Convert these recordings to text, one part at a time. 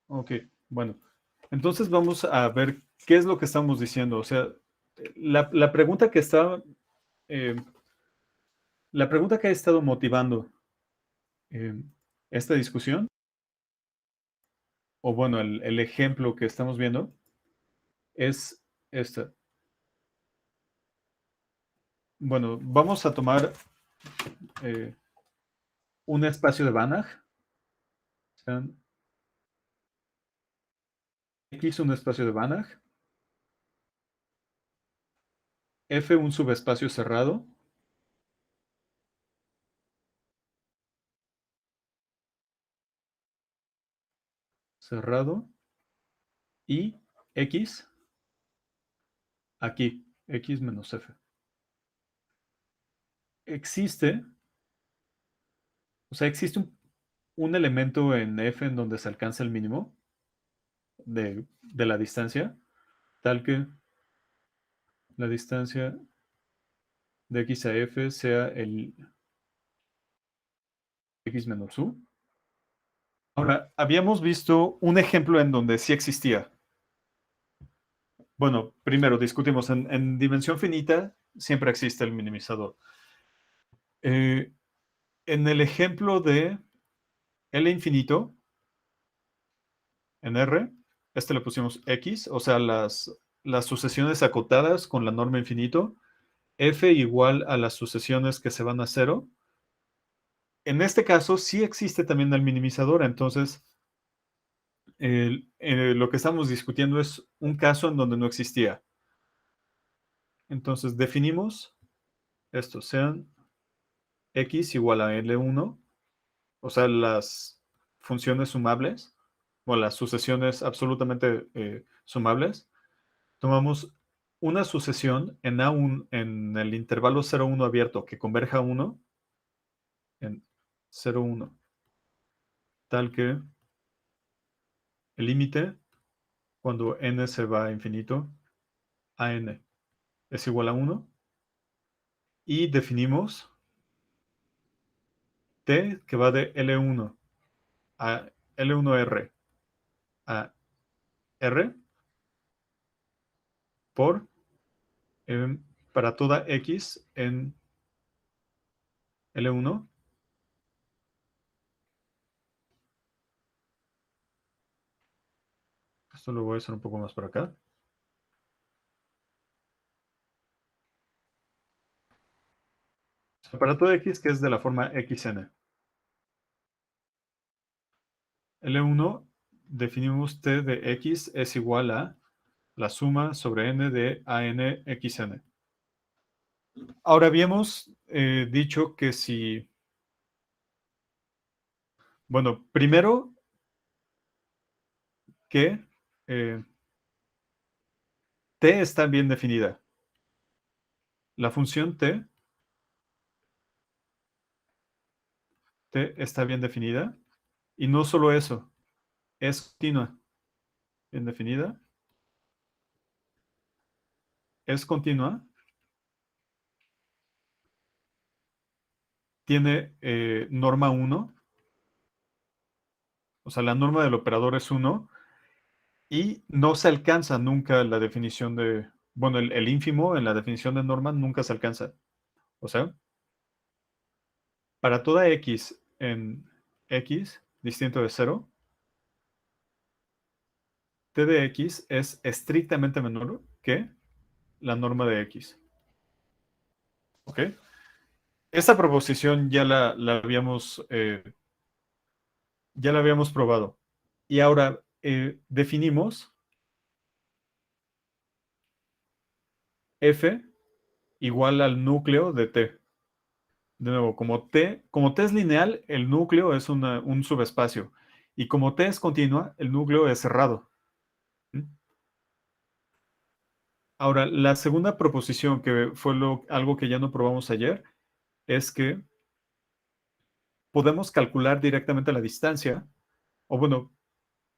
Ok, bueno. Entonces vamos a ver qué es lo que estamos diciendo. O sea, la pregunta que está, eh, la pregunta que ha estado motivando eh, esta discusión, o bueno, el ejemplo que estamos viendo, es esta. Bueno, vamos a tomar eh, un espacio de Banach, sean X un espacio de Banach, F un subespacio cerrado, cerrado, y X aquí, X menos F. Existe, o sea, existe un elemento en F en donde se alcanza el mínimo de la distancia, tal que la distancia de X a F sea el X menos U. Ahora, habíamos visto un ejemplo en donde sí existía. Bueno, primero discutimos en dimensión finita, siempre existe el minimizador. Eh, en el ejemplo de L infinito, en R, le pusimos X, o sea, las sucesiones acotadas con la norma infinito, F igual a las sucesiones que se van a cero. En este caso, sí existe también el minimizador, entonces lo que estamos discutiendo es un caso en donde no existía. Entonces definimos esto, sean X igual a L1, o sea, las funciones sumables, o las sucesiones absolutamente sumables. Tomamos una sucesión en A1, en el intervalo 0,1 abierto que converja a 1 en 0,1, tal que el límite cuando n se va a infinito, a n es igual a 1, y definimos t que va de L1 a L1R a R por para toda X en L1. Esto lo voy a hacer un poco más por acá. Para toda X que es de la forma XN. L1 definimos T de X es igual a la suma sobre N de ANXN. Ahora habíamos dicho que si, bueno, primero que eh, T está bien definida. La función T está bien definida. Y no solo eso, es continua. Bien definida. Es continua. Tiene norma 1. O sea, la norma del operador es 1. Y no se alcanza nunca la definición de, bueno, el ínfimo en la definición de norma nunca se alcanza. O sea, para toda X en X distinto de 0, T de X es estrictamente menor que la norma de X. ¿Ok? Esta proposición ya la habíamos probado. Y ahora definimos F igual al núcleo de T. De nuevo, como T es lineal, el núcleo es un subespacio. Y como T es continua, el núcleo es cerrado. ¿Mm? Ahora, la segunda proposición, que fue algo que ya no probamos ayer, es que podemos calcular directamente la distancia, o bueno,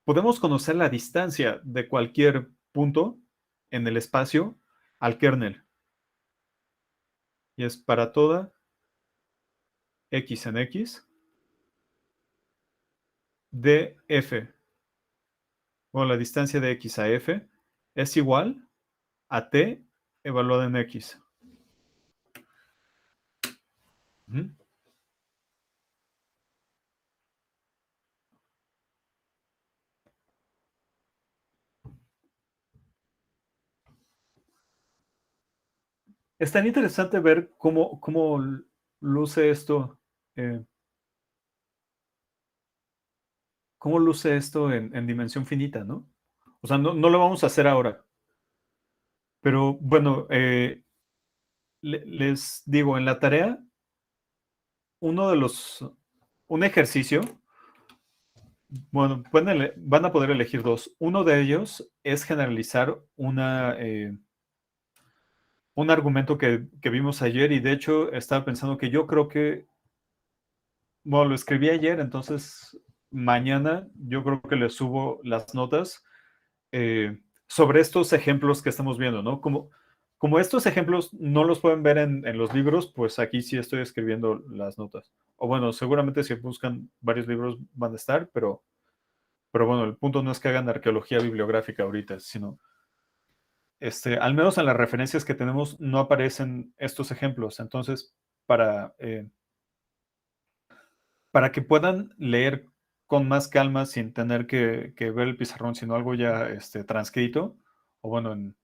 podemos conocer la distancia de cualquier punto en el espacio al kernel. Y es para toda X en X, df la distancia de x a f es igual a t evaluada en x. Ujú. Es tan interesante ver cómo luce esto, eh, cómo luce esto en dimensión finita, ¿no? O sea, no lo vamos a hacer ahora, pero bueno, les digo, en la tarea, uno de los, un ejercicio, bueno, van a poder elegir dos. Uno de ellos es generalizar un argumento que vimos ayer y de hecho estaba pensando que yo creo que, bueno, lo escribí ayer, entonces mañana yo creo que le subo las notas sobre estos ejemplos que estamos viendo, ¿no? Como estos ejemplos no los pueden ver en los libros, pues aquí sí estoy escribiendo las notas. O bueno, seguramente si buscan varios libros van a estar, pero bueno, el punto no es que hagan arqueología bibliográfica ahorita, sino, al menos en las referencias que tenemos no aparecen estos ejemplos. Entonces, para, eh, para que puedan leer con más calma sin tener que ver el pizarrón, sino algo ya transcrito, o bueno,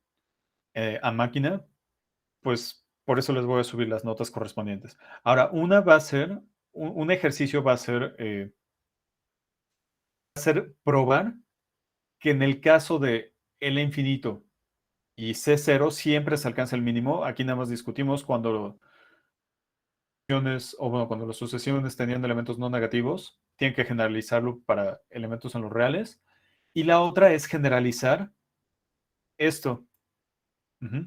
a máquina, pues por eso les voy a subir las notas correspondientes. Ahora, una va a ser, un ejercicio va a ser probar que en el caso de L infinito y C0 siempre se alcanza el mínimo. Aquí nada más discutimos o bueno, cuando las sucesiones tenían elementos no negativos, tienen que generalizarlo para elementos en los reales. Y la otra es generalizar esto. Ujú.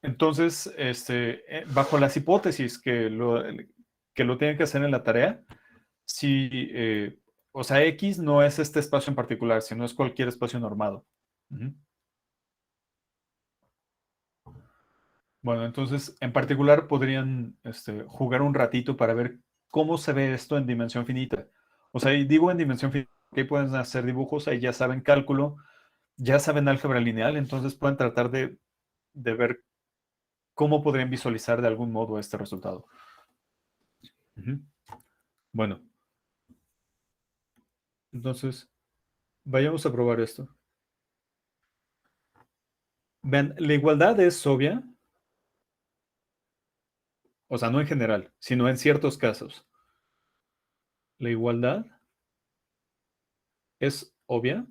Entonces, bajo las hipótesis que lo tienen que hacer en la tarea, si, o sea, X no es este espacio en particular, sino es cualquier espacio normado. Ujú. Bueno, entonces, en particular podrían jugar un ratito para ver cómo se ve esto en dimensión finita. O sea, y digo en dimensión finita, que pueden hacer dibujos, ahí ya saben cálculo, ya saben álgebra lineal, entonces pueden tratar de ver cómo podrían visualizar de algún modo este resultado. Ujú. Bueno, entonces, vayamos a probar esto. Vean, la igualdad es obvia, o sea, no en general, sino en ciertos casos. La igualdad es obvia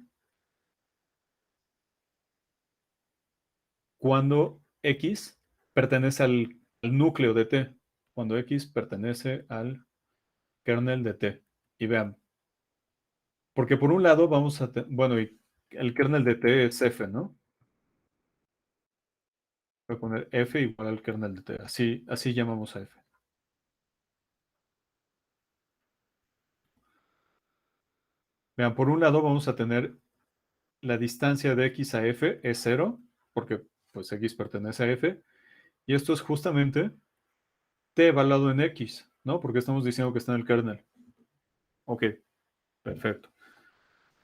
cuando X pertenece al núcleo de T, cuando X pertenece al kernel de T. Y vean, porque por un lado vamos a, bueno, y el kernel de T es F, ¿no? Voy a poner F igual al kernel de T, así llamamos a F. Vean, por un lado vamos a tener la distancia de X a F es cero, porque pues X pertenece a F, y esto es justamente T evaluado en X, ¿no? Porque estamos diciendo que está en el kernel. Ok, perfecto.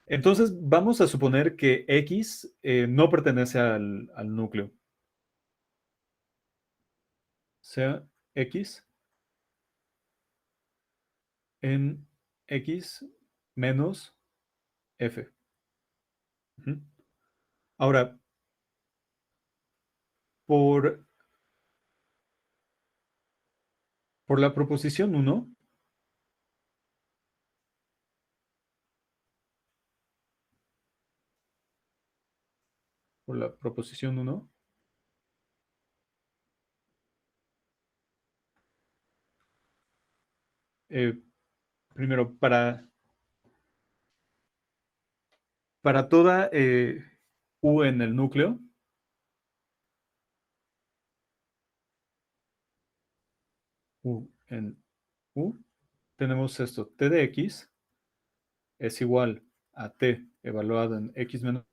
Entonces vamos a suponer que X no pertenece al núcleo. Sea X en X menos F. Ujú. Ahora, por, por la proposición uno, por la proposición uno, eh, primero, para toda U en el núcleo, U en U, tenemos esto, T de X es igual a T evaluado en X menos,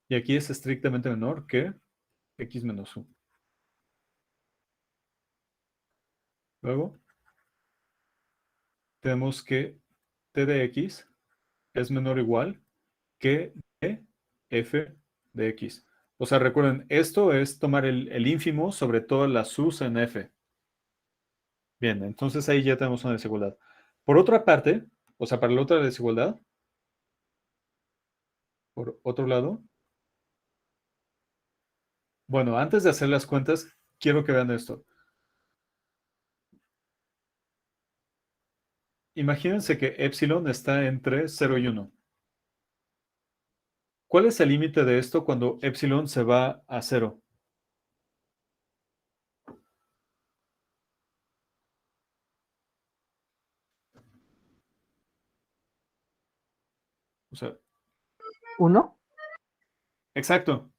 y aquí es estrictamente menor que X menos U. Luego, tenemos que t de x es menor o igual que d f de x. O sea, recuerden, esto es tomar el ínfimo sobre todas las u's en f. Bien, entonces ahí ya tenemos una desigualdad. Por otra parte, o sea, para la otra desigualdad, por otro lado, bueno, antes de hacer las cuentas, quiero que vean esto. Imagínense que epsilon está entre 0 y 1. ¿Cuál es el límite de esto cuando epsilon se va a 0? O sea, ¿Uno? exacto,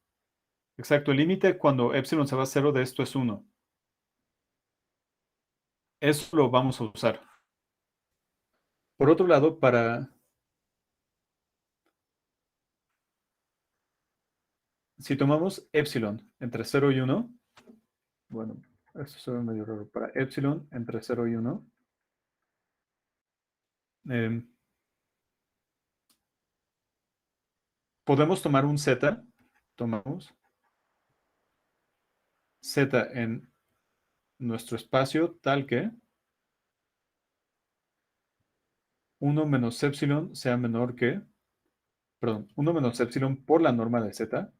exacto. El límite cuando epsilon se va a 0 de esto es 1. Eso lo vamos a usar. Por otro lado, si tomamos epsilon entre 0 y 1, bueno, esto se ve medio raro. Para epsilon entre 0 y 1, eh, podemos tomar un z, tomamos z en nuestro espacio tal que 1 menos epsilon sea menor que, perdón, 1 menos epsilon por la norma de z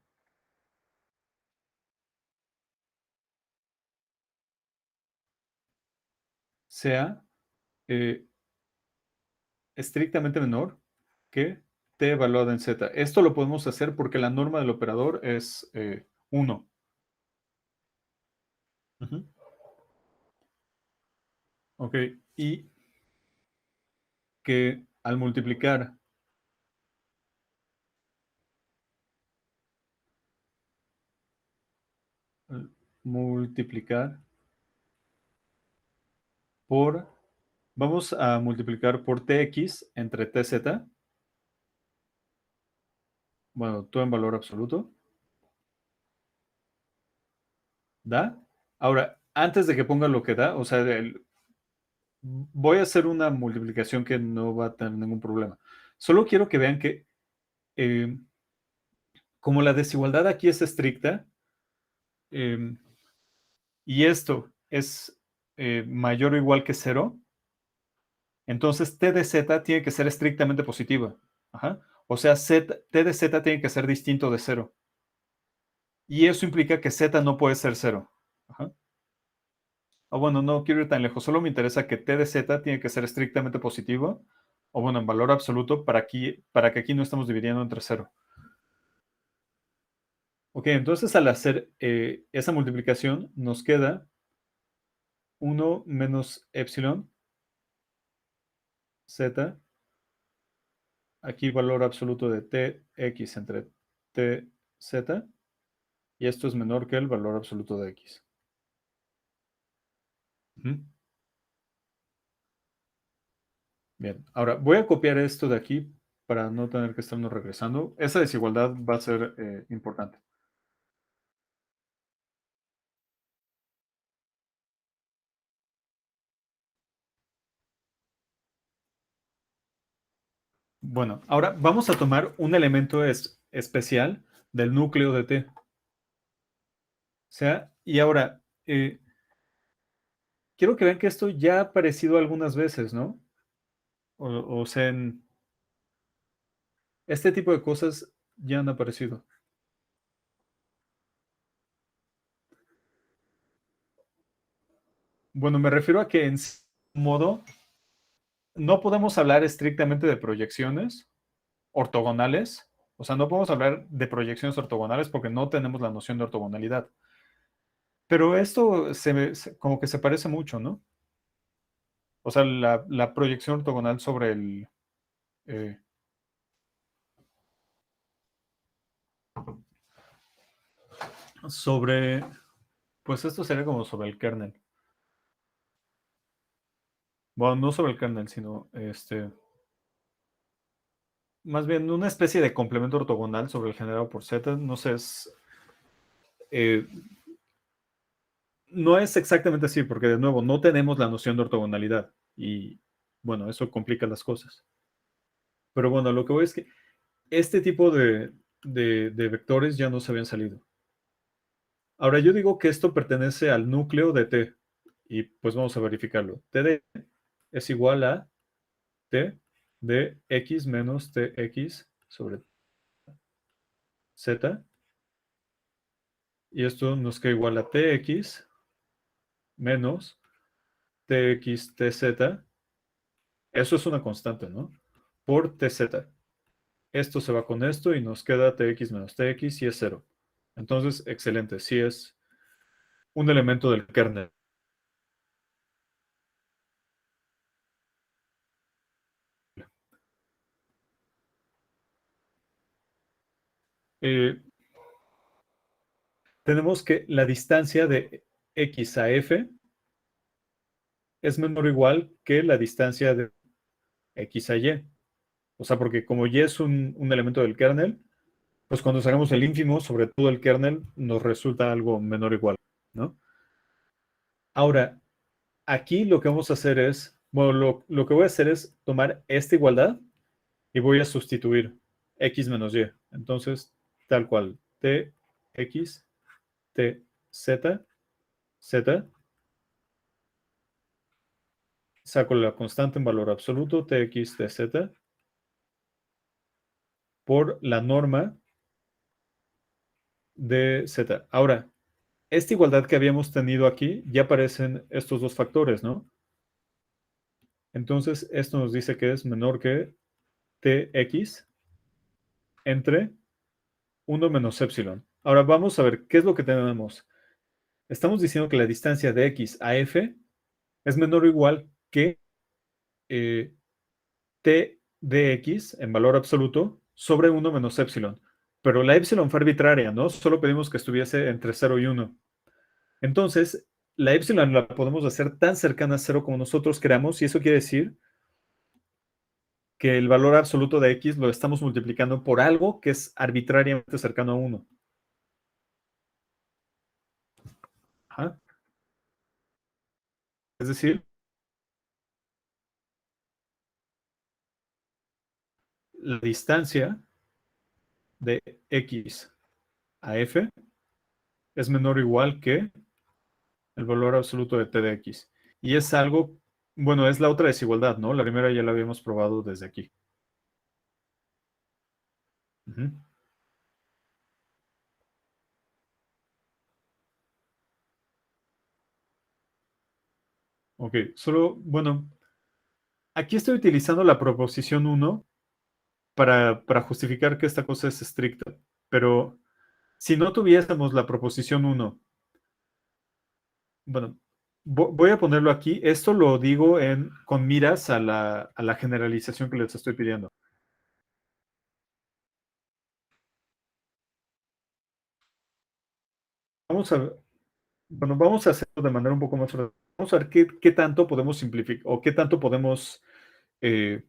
sea eh, estrictamente menor que t evaluada en z. Esto lo podemos hacer porque la norma del operador es 1. Ujú. Ok, y que al multiplicar por, vamos a multiplicar por tx entre tz, bueno, todo en valor absoluto, ¿da? Ahora, antes de que ponga lo que da, o sea, voy a hacer una multiplicación que no va a tener ningún problema. Solo quiero que vean que eh, como la desigualdad aquí es estricta, eh, y esto es mayor o igual que 0, entonces t de z tiene que ser estrictamente positiva. Ajá. O sea, t de z tiene que ser distinto de 0. Y eso implica que z no puede ser 0. Ajá. O bueno, no quiero ir tan lejos. Solo me interesa que t de z tiene que ser estrictamente positivo. O bueno, en valor absoluto para que aquí no estemos dividiendo entre 0. Ok, entonces al hacer esa multiplicación nos queda 1 menos epsilon z, aquí valor absoluto de tx entre tz, y esto es menor que el valor absoluto de x. Ujú. Bien, ahora voy a copiar esto de aquí para no tener que estarnos regresando. Esa desigualdad va a ser importante. Bueno, ahora vamos a tomar un elemento especial del núcleo de T. O sea, y ahora, quiero que vean que esto ya ha aparecido algunas veces, ¿no? O sea, este tipo de cosas ya han aparecido. Bueno, me refiero a que en cierto modo no podemos hablar estrictamente de proyecciones ortogonales. O sea, no podemos hablar de proyecciones ortogonales porque no tenemos la noción de ortogonalidad. Pero esto como que se parece mucho, ¿no? O sea, la proyección ortogonal sobre eh, sobre, pues esto sería como sobre el kernel. Bueno, no sobre el kernel, sino más bien una especie de complemento ortogonal sobre el generado por Z. No sé, eh, no es exactamente así, porque de nuevo, no tenemos la noción de ortogonalidad. Y bueno, eso complica las cosas. Pero bueno, lo que voy es que este tipo de vectores ya nos habían salido. Ahora yo digo que esto pertenece al núcleo de T y pues vamos a verificarlo. T de es igual a T de X menos Tx sobre Z y esto nos queda igual a Tx menos Tx Tz. Eso es una constante, ¿no? Por Tz. Esto se va con esto y nos queda Tx menos Tx y es cero. Entonces, excelente, sí es un elemento del kernel. Eh, tenemos que la distancia de x a f es menor o igual que la distancia de x a y. O sea, porque como y es un elemento del kernel, pues cuando sacamos el ínfimo sobre todo el kernel, nos resulta algo menor o igual, ¿no? Ahora, aquí lo que vamos a hacer es, bueno, lo que voy a hacer es tomar esta igualdad y voy a sustituir x menos y. Entonces, tal cual, t, x, t, z, z, saco la constante en valor absoluto, tx, tz, por la norma de z. Ahora, esta igualdad que habíamos tenido aquí, ya aparecen estos dos factores, ¿no? Entonces, esto nos dice que es menor que tx entre 1 menos épsilon. Ahora vamos a ver qué es lo que tenemos. Estamos diciendo que la distancia de x a f es menor o igual que t de x en valor absoluto sobre 1 menos épsilon. Pero la épsilon fue arbitraria, ¿no? Solo pedimos que estuviese entre 0 y 1. Entonces, la épsilon la podemos hacer tan cercana a 0 como nosotros queramos, y eso quiere decir que el valor absoluto de x lo estamos multiplicando por algo que es arbitrariamente cercano a 1. Ajá. Es decir, la distancia de x a f es menor o igual que el valor absoluto de t de x. Y es algo, bueno, es la otra desigualdad, ¿no? La primera ya la habíamos probado desde aquí. Ujú. Ok, solo, bueno, aquí estoy utilizando la proposición uno para justificar que esta cosa es estricta, pero si no tuviésemos la proposición uno, bueno, voy a ponerlo aquí, esto lo digo con miras a la generalización que les estoy pidiendo. Vamos a, bueno, vamos a hacerlo de manera un poco más. Vamos a ver qué tanto podemos simplificar o qué tanto podemos eh,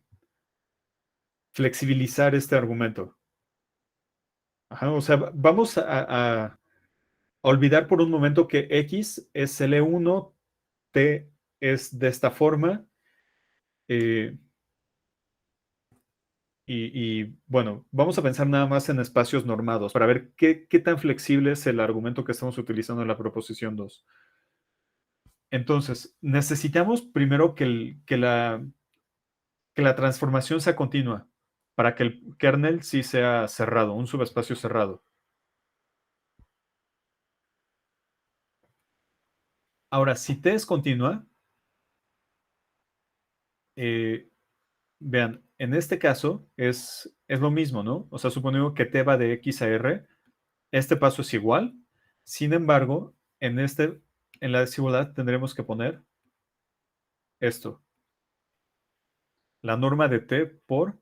flexibilizar este argumento. Ajá, o sea, vamos a olvidar por un momento que X es L1, T es de esta forma, eh, bueno, vamos a pensar nada más en espacios normados para ver qué tan flexible es el argumento que estamos utilizando en la proposición 2. Entonces, necesitamos primero que la transformación sea continua para que el kernel sí sea cerrado, un subespacio cerrado. Ahora, si T es continua, eh, vean, en este caso es lo mismo, ¿no? O sea, suponiendo que T va de X a R, este paso es igual. Sin embargo, en la desigualdad tendremos que poner esto, la norma de T por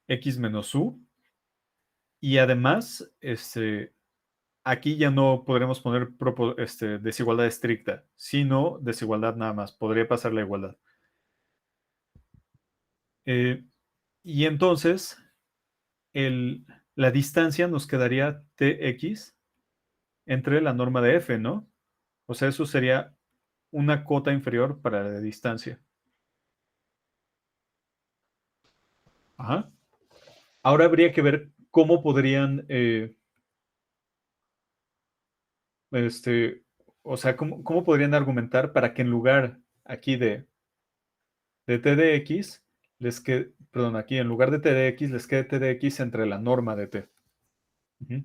X menos U. Y además, aquí ya no podremos poner desigualdad estricta, sino desigualdad nada más. Podría pasar la igualdad. Eh, y entonces, la distancia nos quedaría Tx entre la norma de f, ¿no? O sea, eso sería una cota inferior para la distancia. Ajá. Ahora habría que ver cómo podrían, este, o sea, cómo podrían argumentar para que en lugar aquí de t de x, les quede, perdón, aquí en lugar de t de x, les quede t de x entre la norma de t. Ujú.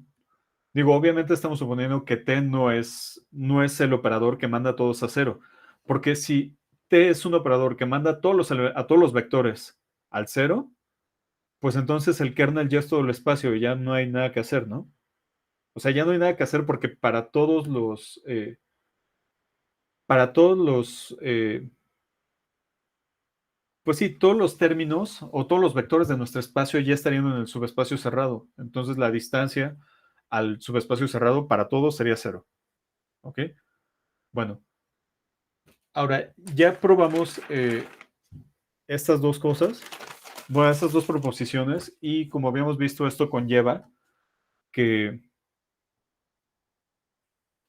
Digo, obviamente estamos suponiendo que t no es el operador que manda a todos a cero, porque si t es un operador que manda a todos los vectores al cero, pues entonces el kernel ya es todo el espacio y ya no hay nada que hacer, ¿no? O sea, ya no hay nada que hacer porque para todos los, pues sí, todos los términos o todos los vectores de nuestro espacio ya estarían en el subespacio cerrado. Entonces la distancia al subespacio cerrado para todos sería cero. ¿Ok? Bueno, ahora ya probamos estas dos cosas, bueno, estas dos proposiciones y como habíamos visto, esto conlleva que,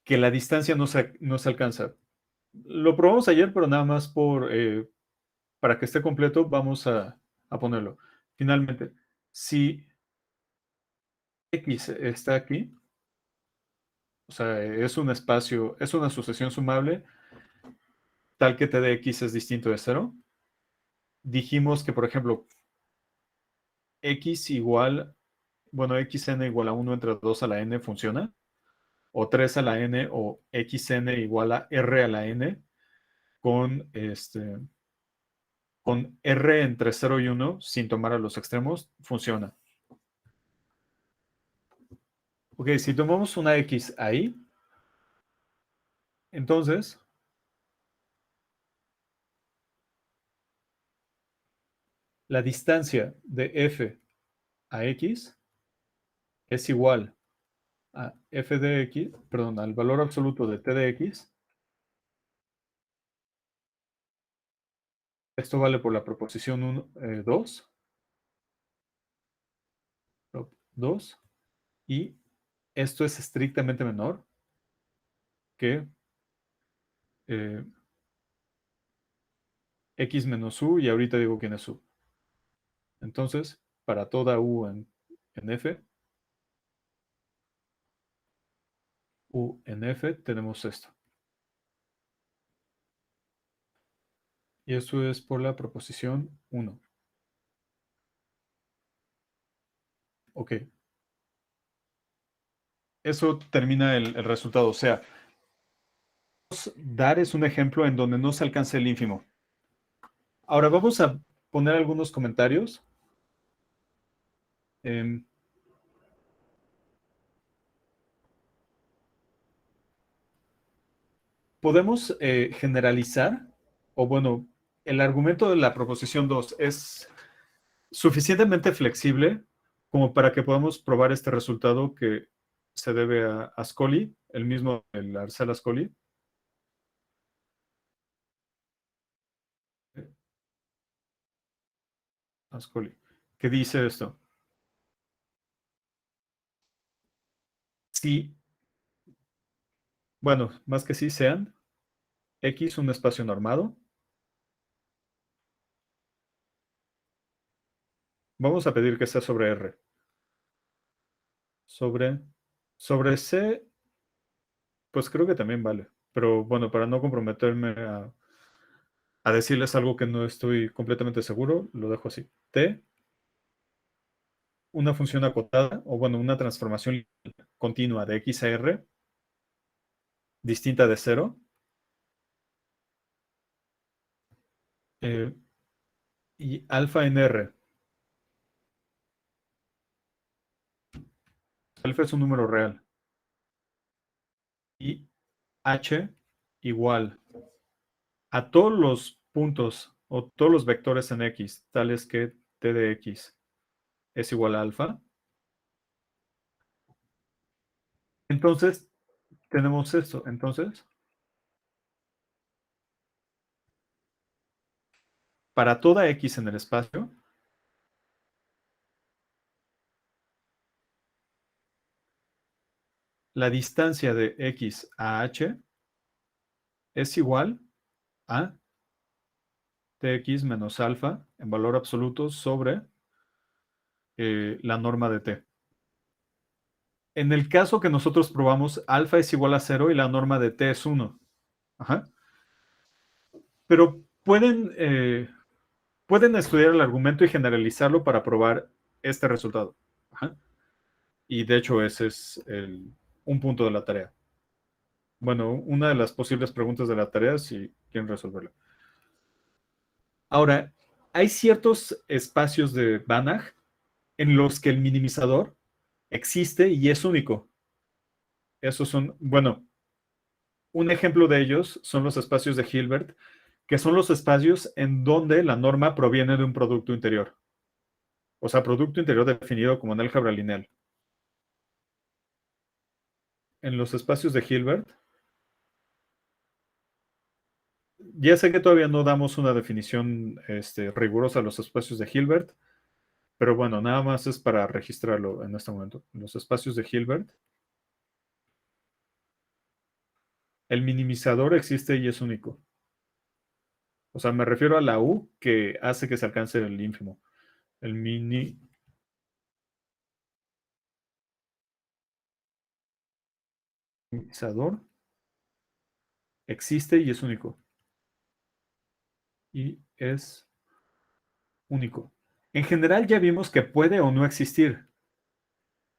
que la distancia no se alcanza. Lo probamos ayer, pero nada más para que esté completo, vamos a ponerlo. Finalmente, si X está aquí, o sea, es un espacio, es una sucesión sumable, tal que t de x es distinto de cero. Dijimos que, por ejemplo, x igual, bueno, xn igual a 1 entre 2 a la n funciona, o 3 a la n, o xn igual a r a la n, con r entre 0 y 1, sin tomar a los extremos, funciona. Ok, si tomamos una x ahí, entonces la distancia de f a x es igual a f de x, perdón, al valor absoluto de t de x. Esto vale por la proposición 2, 2, y esto es estrictamente menor que eh, x menos u, y ahorita digo quién es u. Entonces, para toda u en f, u en f, tenemos esto. Y esto es por la proposición 1. Ok. Eso termina el resultado. O sea, dar es un ejemplo en donde no se alcanza el ínfimo. Ahora vamos a poner algunos comentarios. Em, Podemos generalizar, o bueno, el argumento de la proposición 2 es suficientemente flexible como para que podamos probar este resultado que se debe a Ascoli, el mismo, el Arcel Ascoli. Ascoli, que dice esto. Si, bueno, más que si sean X un espacio normado, vamos a pedir que sea sobre R. Sobre, sobre C, pues creo que también vale. Pero bueno, para no comprometerme a decirles algo que no estoy completamente seguro, lo dejo así. T, una función acotada, o bueno, una transformación continua de X a R, distinta de cero. eh, y alfa en R. Alfa es un número real. Y H igual a todos los puntos o todos los vectores en X, tales que T de X es igual a alfa. Entonces, tenemos esto. Entonces, para toda X en el espacio, la distancia de X a H es igual a Tx menos alfa en valor absoluto sobre la norma de t. En el caso que nosotros probamos, alfa es igual a 0 y la norma de t es 1. Ajá. Pero pueden estudiar el argumento y generalizarlo para probar este resultado. Ajá. Y de hecho ese es un punto de la tarea. Bueno, una de las posibles preguntas de la tarea si quieren resolverla. Ahora, hay ciertos espacios de Banach en los que el minimizador existe y es único. Esos son, bueno, un ejemplo de ellos son los espacios de Hilbert, que son los espacios en donde la norma proviene de un producto interior. O sea, producto interior definido como en álgebra lineal. En los espacios de Hilbert, ya sé que todavía no damos una definición rigurosa a los espacios de Hilbert, pero bueno, nada más es para registrarlo en este momento. En los espacios de Hilbert, el minimizador existe y es único. O sea, me refiero a la U que hace que se alcance el ínfimo. El minimizador existe y es único. Y es único. En general ya vimos que puede o no existir,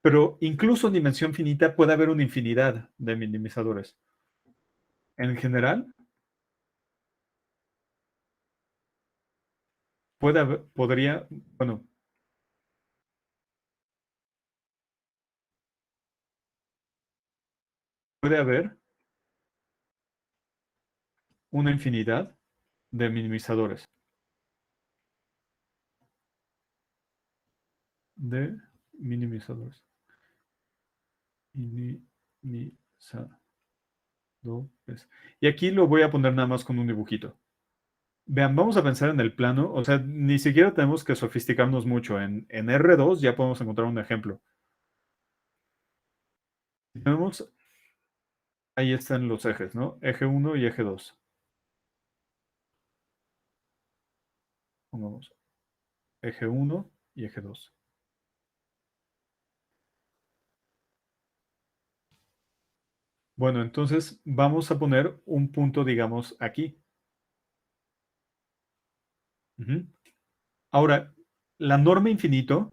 pero incluso en dimensión finita puede haber una infinidad de minimizadores. En general, bueno, puede haber una infinidad de minimizadores. De minimizadores. Minimizadores. Y aquí lo voy a poner nada más con un dibujito. Vean, vamos a pensar en el plano, o sea, ni siquiera tenemos que sofisticarnos mucho. En R2 ya podemos encontrar un ejemplo. Tenemos, ahí están los ejes, ¿no? Eje 1 y eje 2. Pongamos eje 1 y eje 2. Bueno, entonces vamos a poner un punto, digamos, aquí. Ujú. Ahora, la norma infinito,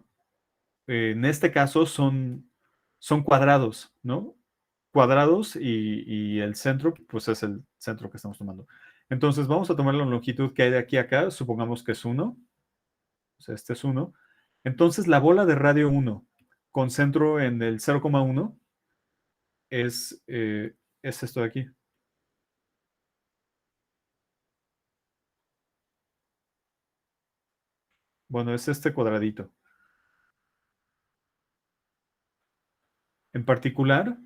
en este caso, son cuadrados, ¿no? Cuadrados y el centro, pues es el centro que estamos tomando. Entonces vamos a tomar la longitud que hay de aquí a acá, supongamos que es 1, o sea, este es 1. Entonces la bola de radio 1 con centro en el 0,1 es esto de aquí. Bueno, es este cuadradito. En particular,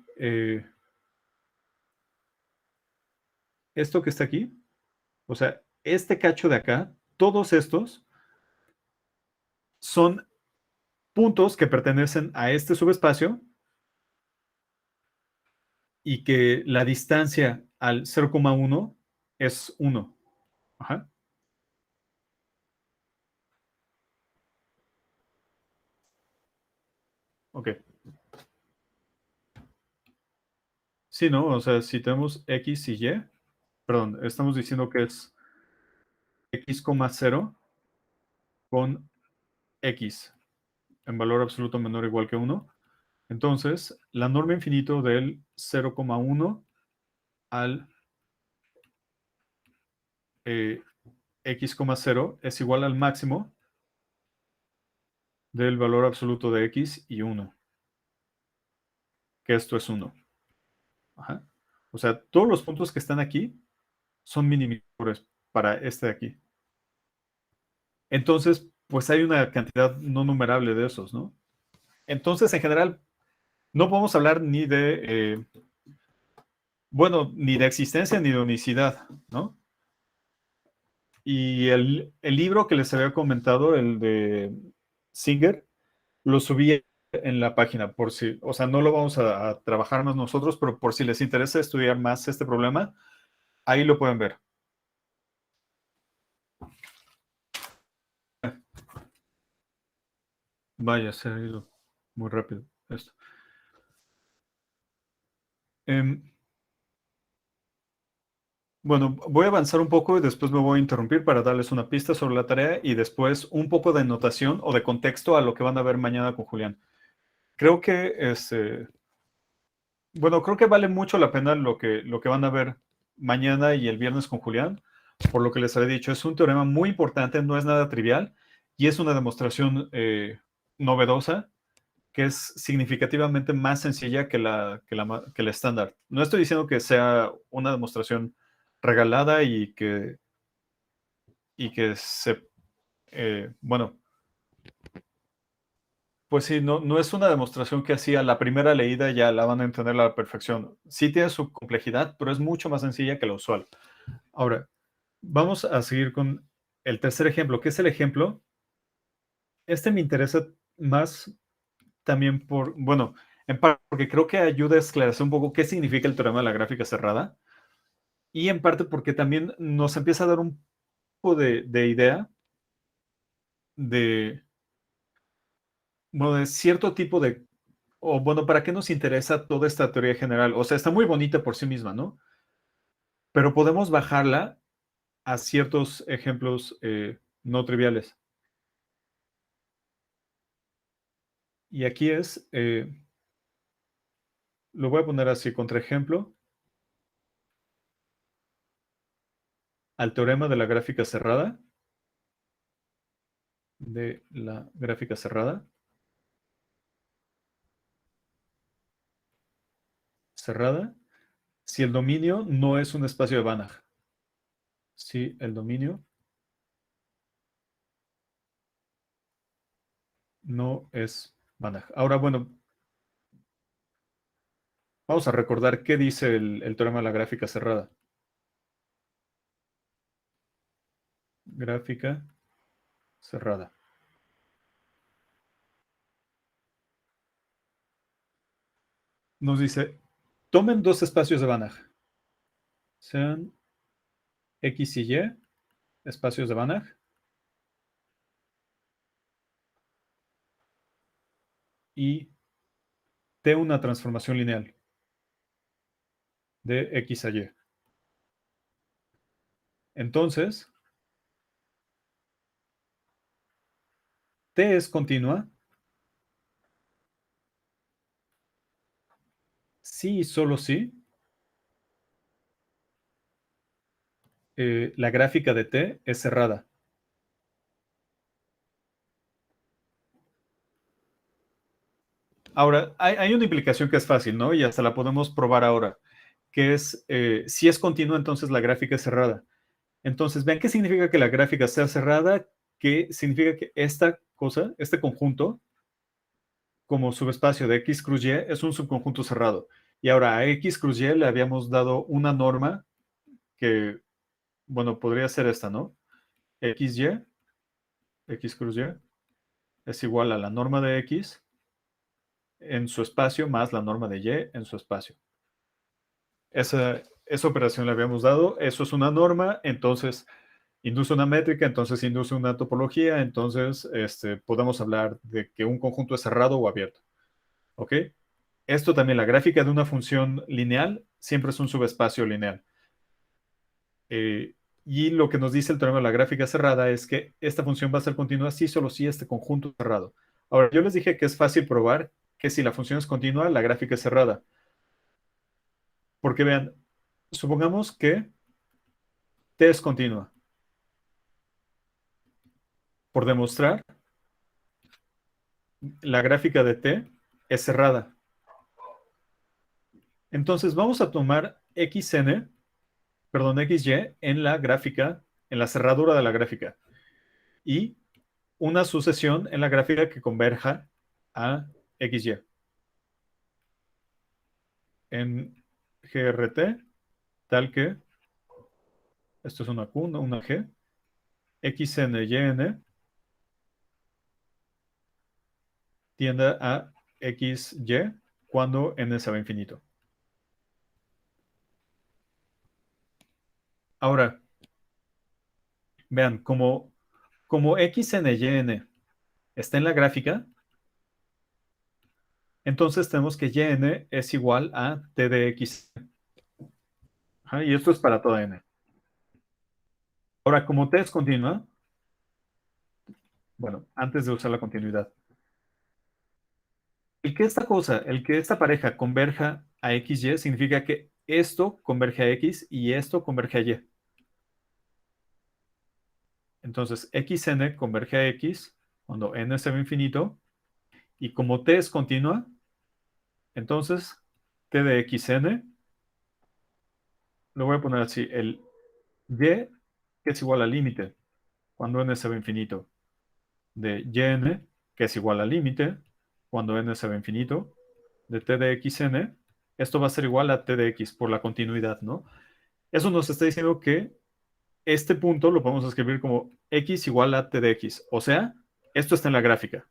esto que está aquí, o sea, este cacho de acá, todos estos son puntos que pertenecen a este subespacio y que la distancia al 0,1 es 1. Ajá. Ok. Sí, ¿no? O sea, si tenemos X y Y, perdón, estamos diciendo que es X, 0 con X en valor absoluto menor o igual que 1. Entonces, la norma infinito del 0,1 al X, 0 es igual al máximo del valor absoluto de X y 1, que esto es 1. Ajá. O sea, todos los puntos que están aquí son minimizadores para este de aquí. Entonces, pues hay una cantidad no numerable de esos, ¿no? Entonces, en general, no podemos hablar ni de, bueno, ni de existencia ni de unicidad, ¿no? Y el libro que les había comentado, el de Singer, lo subí en la página por si, o sea, no lo vamos a trabajar más nosotros, pero por si les interesa estudiar más este problema, ahí lo pueden ver. Vaya, se ha ido muy rápido esto. Em, bueno, voy a avanzar un poco y después me voy a interrumpir para darles una pista sobre la tarea y después un poco de notación o de contexto a lo que van a ver mañana con Julián. Creo que bueno, creo que vale mucho la pena lo que van a ver mañana y el viernes con Julián, por lo que les había dicho. Es un teorema muy importante, no es nada trivial y es una demostración novedosa que es significativamente más sencilla que la estándar. No estoy diciendo que sea una demostración regalada y que bueno, pues sí, no, no es una demostración que así a la primera leída ya la van a entender a la perfección. Sí tiene su complejidad, pero es mucho más sencilla que la usual. Ahora, vamos a seguir con el tercer ejemplo, que es el ejemplo. Este me interesa más también bueno, en parte porque creo que ayuda a esclarecer un poco qué significa el teorema de la gráfica cerrada y en parte porque también nos empieza a dar un poco de idea de, bueno, de cierto tipo o bueno, ¿para qué nos interesa toda esta teoría general? O sea, está muy bonita por sí misma, ¿no? Pero podemos bajarla a ciertos ejemplos no triviales. Y aquí lo voy a poner así, contraejemplo, al teorema de la gráfica cerrada, cerrada, si el dominio no es un espacio de Banach. Si el dominio no es Banach. Ahora, bueno, vamos a recordar qué dice el teorema de la gráfica cerrada. Gráfica cerrada. Nos dice, tomen dos espacios de Banach, sean X y Y, espacios de Banach, y T una transformación lineal de X a Y. Entonces, T es continua si y solo si la gráfica de T es cerrada. Ahora, hay una implicación que es fácil, ¿no? Y hasta la podemos probar ahora, que es, si es continua, entonces la gráfica es cerrada. Entonces, vean qué significa que la gráfica sea cerrada, qué significa que esta cosa, este conjunto, como subespacio de X cruz Y, es un subconjunto cerrado. Y ahora a X cruz Y le habíamos dado una norma que, bueno, podría ser esta, ¿no? XY, X cruz Y, es igual a la norma de X en su espacio más la norma de Y en su espacio. Esa operación le habíamos dado, eso es una norma, entonces induce una métrica, entonces induce una topología, entonces podemos hablar de que un conjunto es cerrado o abierto. ¿Ok? Esto también, la gráfica de una función lineal siempre es un subespacio lineal. Y lo que nos dice el teorema de la gráfica cerrada es que esta función va a ser continua si solo si este conjunto es cerrado. Ahora, yo les dije que es fácil probar que si la función es continua, la gráfica es cerrada. Porque vean, supongamos que T es continua. Por demostrar, la gráfica de T es cerrada. Entonces vamos a tomar xn, perdón, xy en la gráfica, en la cerradura de la gráfica. Y una sucesión en la gráfica que converja a xy. En GRT, tal que, esto es una Q, no una G, xn, yn tiende a xy cuando n se va a infinito. Ahora, vean, como xn, yn está en la gráfica, entonces tenemos que yn es igual a t de x. Ajá, y esto es para toda n. Ahora, como t es continua, bueno, antes de usar la continuidad, el que esta pareja converja a xy significa que esto converge a x y esto converge a y. Entonces, xn converge a x cuando n se va a infinito, y como t es continua, entonces t de xn, lo voy a poner así, el y, que es igual al límite, cuando n se va a infinito, de yn, que es igual al límite, cuando n se va a infinito, de t de xn, esto va a ser igual a t de x por la continuidad, ¿no? Eso nos está diciendo que este punto lo podemos escribir como x igual a t de x, o sea, esto está en la gráfica.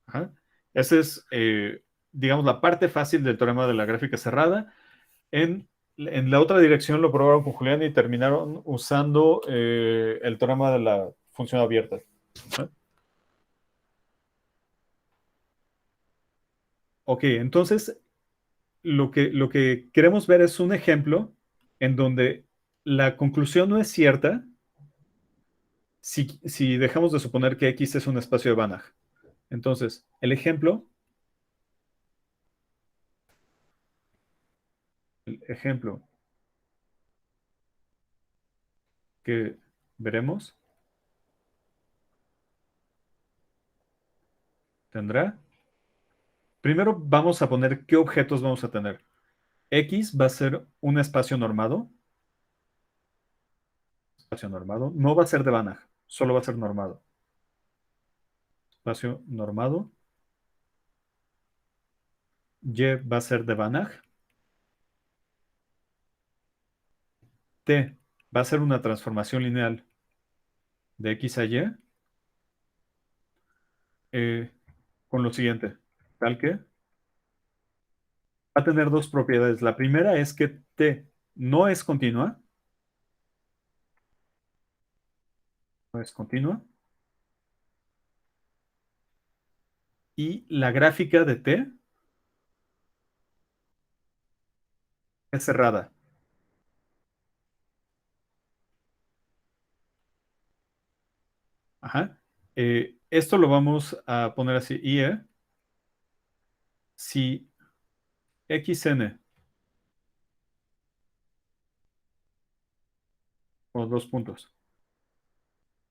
Ajá. Esa es, digamos, la parte fácil del teorema de la gráfica cerrada. En la otra dirección lo probaron con Julián y terminaron usando el teorema de la función abierta. ¿Ah? Ok, entonces lo que queremos ver es un ejemplo en donde la conclusión no es cierta si dejamos de suponer que X es un espacio de Banach. Entonces, el ejemplo que veremos tendrá. Primero vamos a poner qué objetos vamos a tener. X va a ser un espacio normado, no va a ser de Banach, solo va a ser normado. Espacio normado. Y va a ser de Banach. T va a ser una transformación lineal de X a Y eh, con lo siguiente, tal que va a tener dos propiedades. La primera es que T no es continua, no es continua, y la gráfica de T es cerrada. Ajá. Esto lo vamos a poner así, IE, si XN, o dos puntos,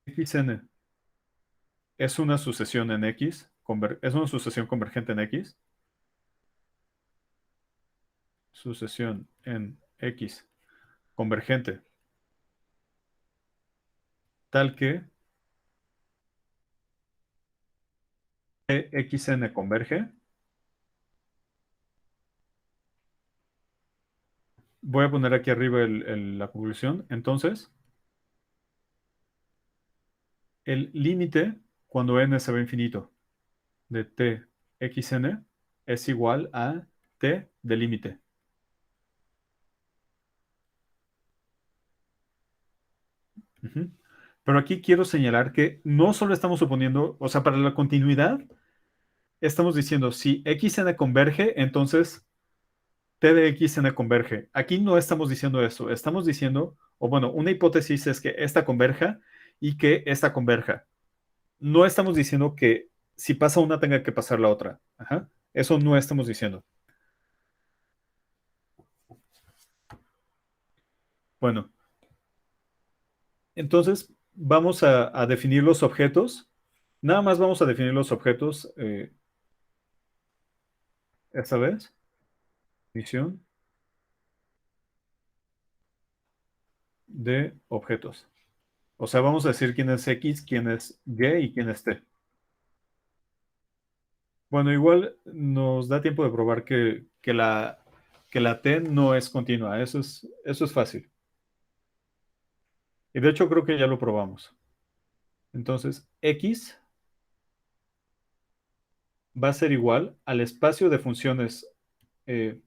XN es una sucesión en X, es una sucesión convergente en X, sucesión en X convergente, tal que EXN converge. Voy a poner aquí arriba la conclusión. Entonces, el límite cuando n se va a infinito de t xn es igual a t de límite. Ujú. Pero aquí quiero señalar que no solo estamos suponiendo, o sea, para la continuidad, estamos diciendo si xn converge, entonces t de xn converge. Aquí no estamos diciendo eso, estamos diciendo, o bueno, una hipótesis es que esta converja y que esta converja. No estamos diciendo que si pasa una tenga que pasar la otra. Ajá. Eso no estamos diciendo. Bueno, entonces vamos a definir los objetos. Nada más vamos a definir los objetos esta vez. Definición de objetos. O sea, vamos a decir quién es X, quién es Y y quién es T. Bueno, igual nos da tiempo de probar que la T no es continua. Eso es fácil. Y de hecho creo que ya lo probamos. Entonces, X va a ser igual al espacio de funciones eh,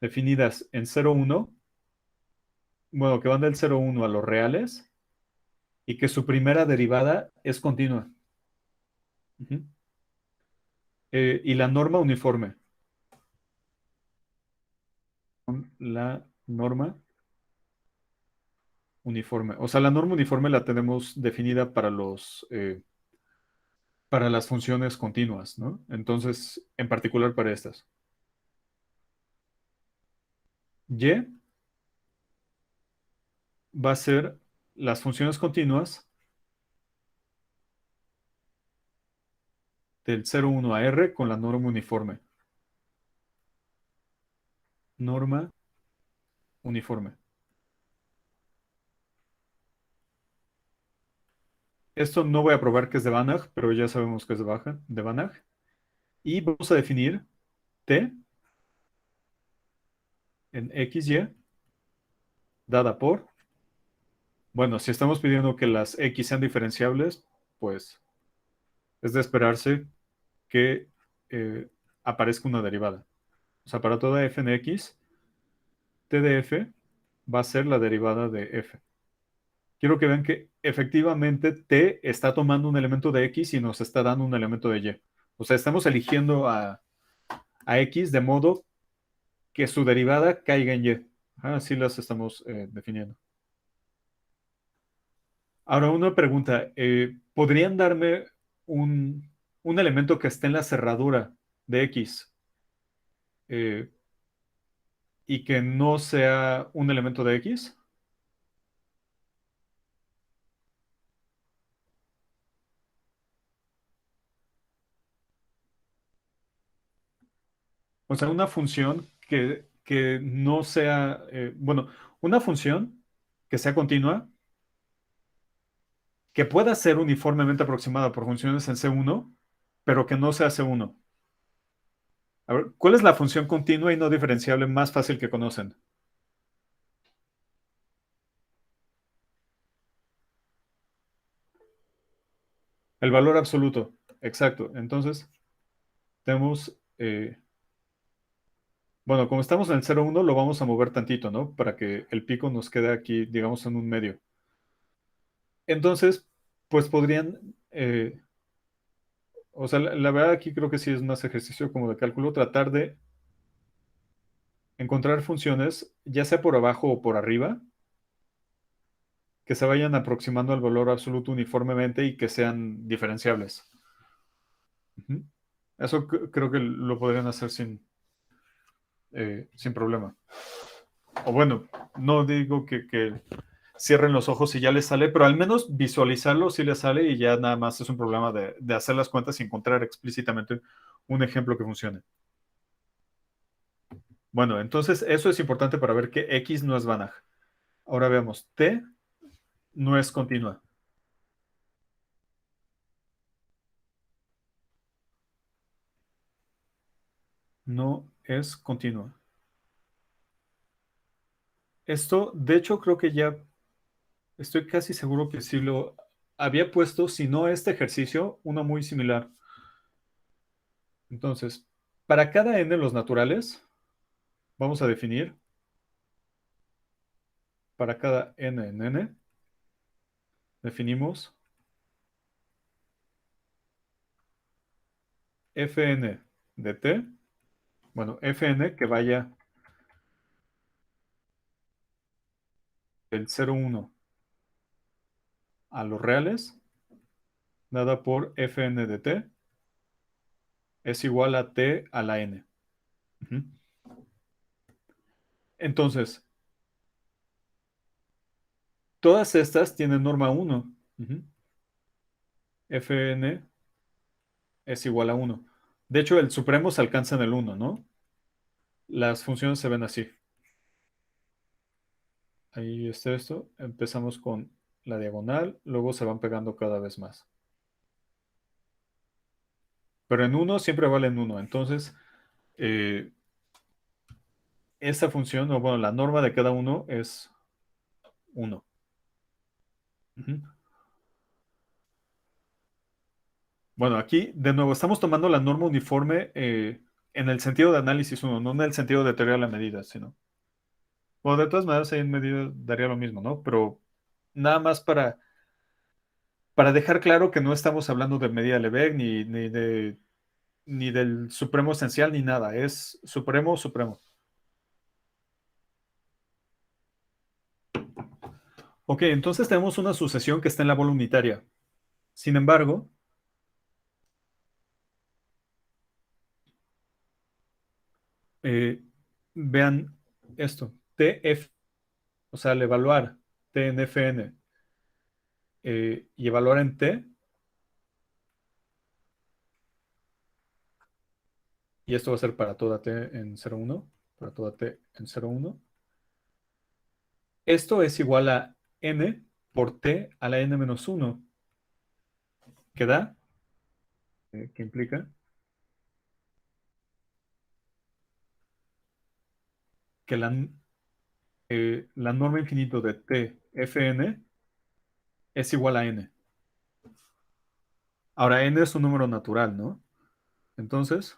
definidas en 0,1, bueno, que van del 0,1 a los reales y que su primera derivada es continua. Ujú. Y la norma uniforme. La norma uniforme. O sea, la norma uniforme la tenemos definida para las funciones continuas, ¿no? Entonces, en particular para estas. Y va a ser las funciones continuas del 0,1 a R con la norma uniforme. Norma uniforme. Esto no voy a probar que es de Banach, pero ya sabemos que es de Banach. Y vamos a definir T en XY dada por, bueno, si estamos pidiendo que las X sean diferenciables, pues es de esperarse que eh, aparezca una derivada. O sea, para toda f en X, T de f va a ser la derivada de f. Quiero que vean que efectivamente T está tomando un elemento de X y nos está dando un elemento de Y. O sea, estamos eligiendo a X de modo que su derivada caiga en Y. Así las estamos definiendo. Ahora, una pregunta. ¿Podrían darme un elemento que esté en la cerradura de X eh, y que no sea un elemento de X? O sea, una función que no sea, bueno, una función que sea continua, que pueda ser uniformemente aproximada por funciones en C1, pero que no sea C1. A ver, ¿cuál es la función continua y no diferenciable más fácil que conocen? El valor absoluto. Exacto. Entonces, tenemos, bueno, como estamos en el 0,1, lo vamos a mover tantito, ¿no? Para que el pico nos quede aquí, digamos, en un medio. Entonces, pues podrían, o sea, la verdad aquí creo que sí es más ejercicio como de cálculo, tratar de encontrar funciones, ya sea por abajo o por arriba, que se vayan aproximando al valor absoluto uniformemente y que sean diferenciables. Ujú. Eso creo que lo podrían hacer sin problema. O bueno, no digo que cierren los ojos y ya les sale, pero al menos visualizarlo si les sale y ya nada más es un problema de hacer las cuentas y encontrar explícitamente un ejemplo que funcione. Bueno, entonces eso es importante para ver que X no es Banach. Ahora veamos, T no es continua. No es continua. Esto, de hecho, creo que ya estoy casi seguro que sí lo había puesto, si no este ejercicio, uno muy similar. Entonces, para cada n de los naturales, vamos a definir para cada n en n, definimos fn de t, bueno, fn que vaya del 0,1 a los reales, dada por fn de t, es igual a t a la n. Ujú. Entonces, todas estas tienen norma 1. Ujú. Fn es igual a 1. De hecho, el supremo se alcanza en el 1, ¿no? Las funciones se ven así. Ahí está esto. Empezamos con la diagonal, luego se van pegando cada vez más. Pero en 1 siempre vale en 1. Entonces, eh, esta función, o bueno, la norma de cada uno es 1. Ujú. Bueno, aquí de nuevo estamos tomando la norma uniforme en el sentido de análisis 1, no en el sentido de teoría de la medida, sino. Bueno, de todas maneras, ahí en medida daría lo mismo, ¿no? Pero nada más para dejar claro que no estamos hablando de medida Lebesgue ni de. ni del supremo esencial ni nada, es supremo, supremo. Ok, entonces tenemos una sucesión que está en la bola unitaria. Sin embargo, eh, vean esto, TF, o sea, al evaluar T en Fn y evaluar en T, y esto va a ser para toda T en 0,1, para toda T en 0,1. Esto es igual a N por T a la N-1, que da, que implica que la norma infinito de T Fn es igual a N. Ahora, N es un número natural, ¿no? Entonces,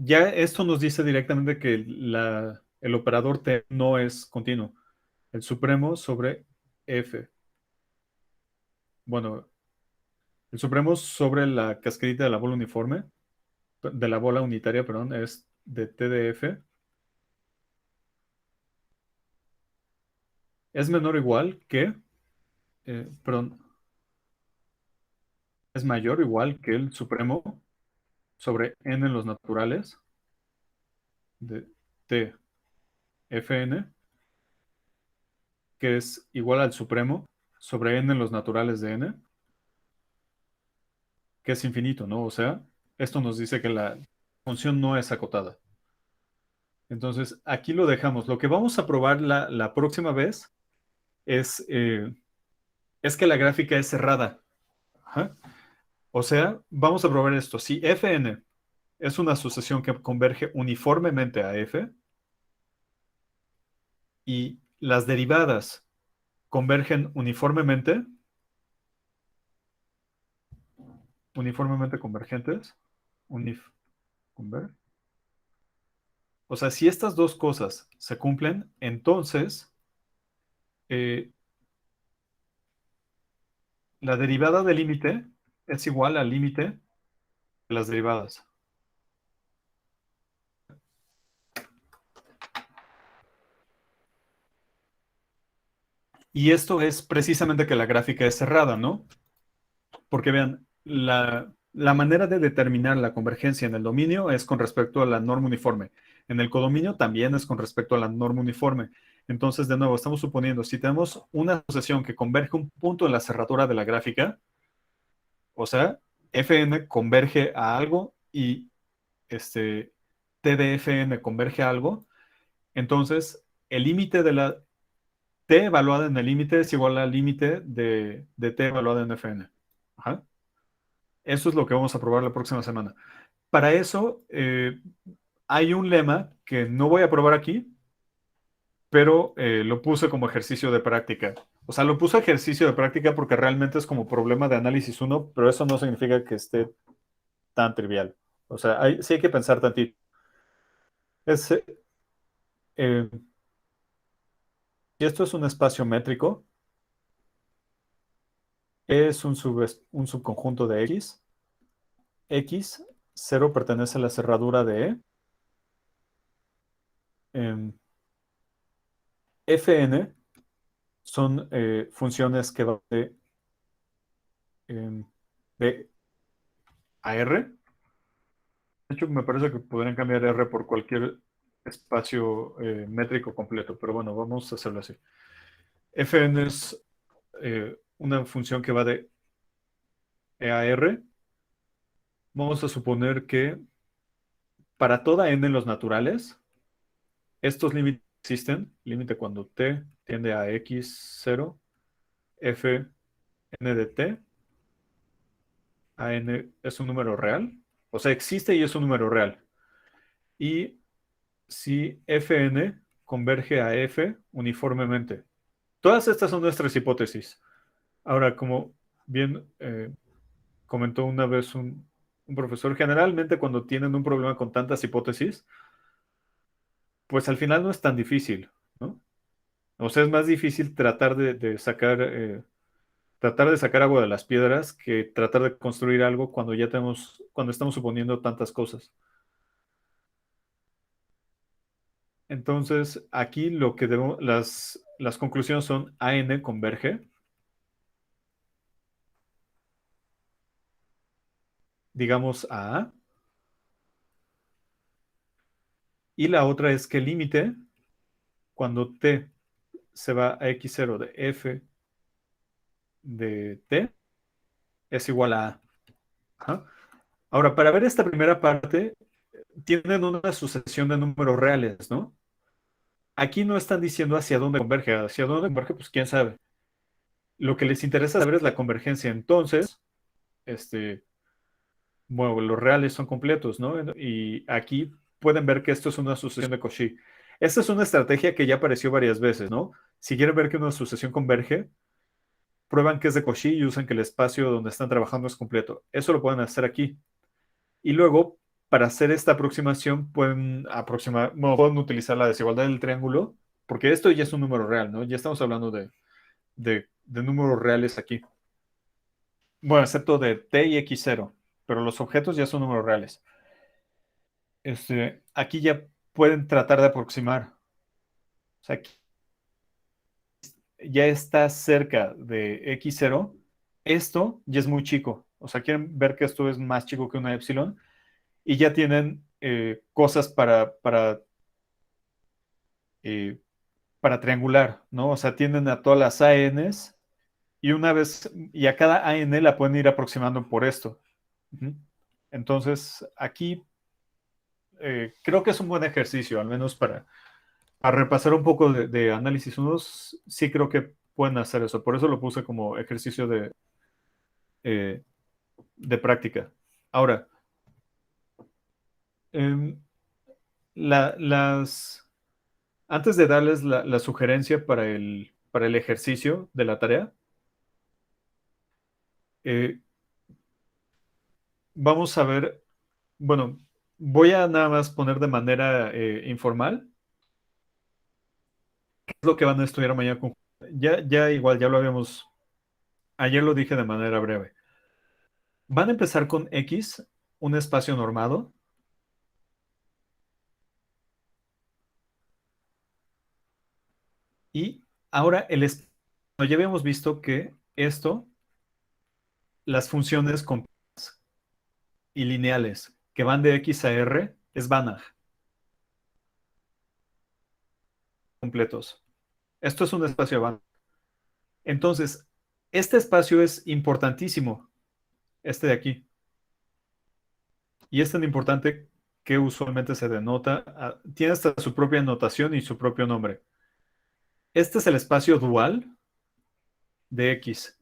ya esto nos dice directamente que el operador T no es continuo. El supremo sobre F. Bueno, el supremo sobre la cascarita de la bola uniforme, de la bola unitaria, perdón, es de T de F. Es menor o igual que, perdón, es mayor o igual que el supremo sobre N en los naturales de T Fn, que es igual al supremo sobre N en los naturales de N, que es infinito, ¿no? O sea, esto nos dice que la función no es acotada. Entonces, aquí lo dejamos. Lo que vamos a probar la próxima vez es, eh, es que la gráfica es cerrada. Ajá. O sea, vamos a probar esto. Si Fn es una sucesión que converge uniformemente a F y las derivadas convergen uniformemente convergentes, unif, conver- o sea, si estas dos cosas se cumplen, entonces eh, la derivada del límite es igual al límite de las derivadas. Y esto es precisamente que la gráfica es cerrada, ¿no? Porque vean, la manera de determinar la convergencia en el dominio es con respecto a la norma uniforme. En el codominio también es con respecto a la norma uniforme. Entonces, de nuevo, estamos suponiendo, si tenemos una sucesión que converge un punto en la cerradura de la gráfica, o sea, Fn converge a algo y T de Fn converge a algo, entonces el límite de la T evaluada en el límite es igual al límite de T evaluada en Fn. Ajá. Eso es lo que vamos a probar la próxima semana. Para eso, hay un lema que no voy a probar aquí, pero lo puse como ejercicio de práctica. O sea, lo puse ejercicio de práctica porque realmente es como problema de análisis uno, pero eso no significa que esté tan trivial. O sea, sí hay que pensar tantito. Es, eh, si esto es un espacio métrico, es un subconjunto de X. X, 0 pertenece a la cerradura de E. em, Fn son funciones que van em, de a R. De hecho, me parece que podrían cambiar R por cualquier espacio métrico completo, pero bueno, vamos a hacerlo así. Fn es una función que va de E a R. Vamos a suponer que para toda n en los naturales, estos límites existen. Límite cuando t tiende a x0, f n de t a n es un número real. O sea, existe y es un número real. Y si Fn converge a F uniformemente. Todas estas son nuestras hipótesis. Ahora, como bien comentó una vez un profesor, generalmente cuando tienen un problema con tantas hipótesis, pues al final no es tan difícil, ¿no? O sea, es más difícil tratar de sacar tratar de sacar agua de las piedras que tratar de construir algo cuando estamos suponiendo tantas cosas. Entonces, aquí lo que las conclusiones son AN converge, digamos a A, y la otra es que el límite, cuando t se va a x0 de f de t, es igual a A. Ajá. Ahora, para ver esta primera parte, tienen una sucesión de números reales, ¿no? Aquí no están diciendo hacia dónde converge, pues quién sabe. Lo que les interesa saber es la convergencia. Entonces, este, bueno, los reales son completos, ¿no? Y aquí pueden ver que esto es una sucesión de Cauchy. Esta es una estrategia que ya apareció varias veces, ¿no? Si quieren ver que una sucesión converge, prueban que es de Cauchy y usan que el espacio donde están trabajando es completo. Eso lo pueden hacer aquí. Y luego, para hacer esta aproximación, bueno, pueden utilizar la desigualdad del triángulo, porque esto ya es un número real, ¿no? Ya estamos hablando de números reales aquí. Bueno, excepto de t y x0, pero los objetos ya son números reales. Aquí ya pueden tratar de aproximar. O sea, aquí ya está cerca de x0. Esto ya es muy chico. O sea, quieren ver que esto es más chico que una epsilon y ya tienen cosas eh, para triangular, ¿no? O sea, tienen a todas las ANs y a cada AN la pueden ir aproximando por esto. Ujú. Entonces, aquí creo que es un buen ejercicio, al menos para repasar un poco de análisis unos, sí creo que pueden hacer eso. Por eso lo puse como ejercicio eh, de práctica. Ahora, em, las, antes de darles la sugerencia para el ejercicio de la tarea, eh, vamos a ver, bueno, voy a nada más poner de manera informal qué es lo que van a estudiar mañana. Ya igual, ya lo habíamos, ayer lo dije de manera breve. Van a empezar con X, un espacio normado, y ahora ya habíamos visto que las funciones complejas y lineales que van de X a R, es Banach, completos. Esto es un espacio Banach. Entonces, este espacio es importantísimo, este de aquí. Y es tan importante que usualmente se denota, tiene hasta su propia notación y su propio nombre. Este es el espacio dual de X.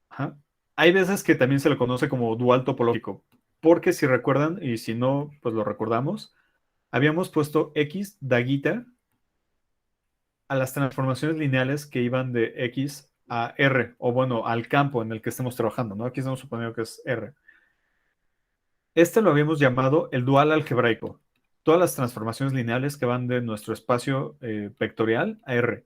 Ajá. Hay veces que también se le conoce como dual topológico, porque si recuerdan, y si no, pues lo recordamos, habíamos puesto X daguita a las transformaciones lineales que iban de X a R, o bueno, al campo en el que estemos trabajando, ¿no? Aquí estamos suponiendo que es R. Este lo habíamos llamado el dual algebraico. Todas las transformaciones lineales que van de nuestro espacio vectorial a R.